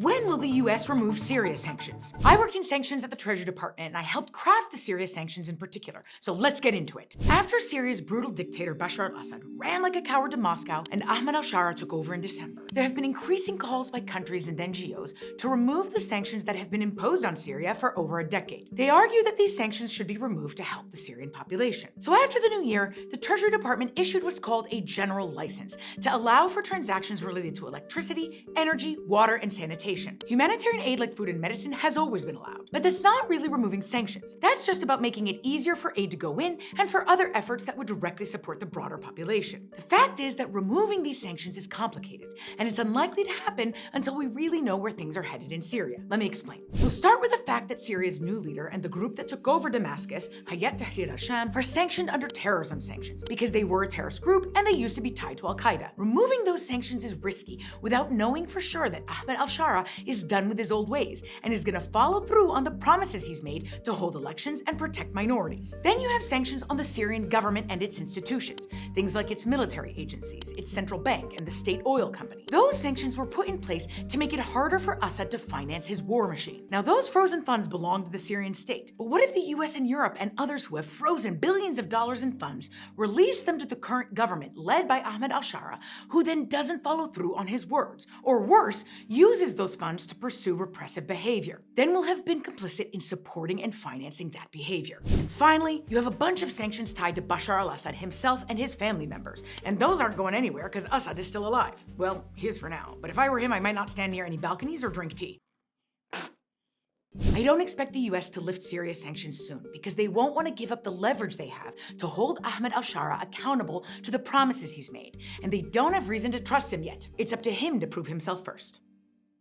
When will the US remove Syria sanctions? I worked in sanctions at the Treasury Department and I helped craft the Syria sanctions in particular, so let's get into it. After Syria's brutal dictator Bashar al-Assad ran like a coward to Moscow and Ahmed al-Shara took over in December, there have been increasing calls by countries and NGOs to remove the sanctions that have been imposed on Syria for over a decade. They argue that these sanctions should be removed to help the Syrian population. So after the new year, the Treasury Department issued what's called a general license to allow for transactions related to electricity, energy, water, and sanitation. Humanitarian aid like food and medicine has always been allowed, but that's not really removing sanctions. That's just about making it easier for aid to go in and for other efforts that would directly support the broader population. The fact is that removing these sanctions is complicated, and it's unlikely to happen until we really know where things are headed in Syria. Let me explain. We'll start with the fact that Syria's new leader and the group that took over Damascus, Hayat Tahrir al-Sham, are sanctioned under terrorism sanctions because they were a terrorist group and they used to be tied to al-Qaeda. Removing those sanctions is risky without knowing for sure that Ahmed al-Shara is done with his old ways and is going to follow through on the promises he's made to hold elections and protect minorities. Then you have sanctions on the Syrian government and its institutions, things like its military agencies, its central bank, and the state oil company. Those sanctions were put in place to make it harder for Assad to finance his war machine. Now, those frozen funds belong to the Syrian state, but what if the US and Europe and others who have frozen billions of dollars in funds release them to the current government led by Ahmed al-Shara, who then doesn't follow through on his words, or worse, uses those funds to pursue repressive behavior? Then we'll have been complicit in supporting and financing that behavior. And finally, you have a bunch of sanctions tied to Bashar al-Assad himself and his family members, and those aren't going anywhere because Assad is still alive. Well, he is for now, but if I were him, I might not stand near any balconies or drink tea. I don't expect the US to lift Syria sanctions soon because they won't want to give up the leverage they have to hold Ahmed al-Shara accountable to the promises he's made, and they don't have reason to trust him yet. It's up to him to prove himself first.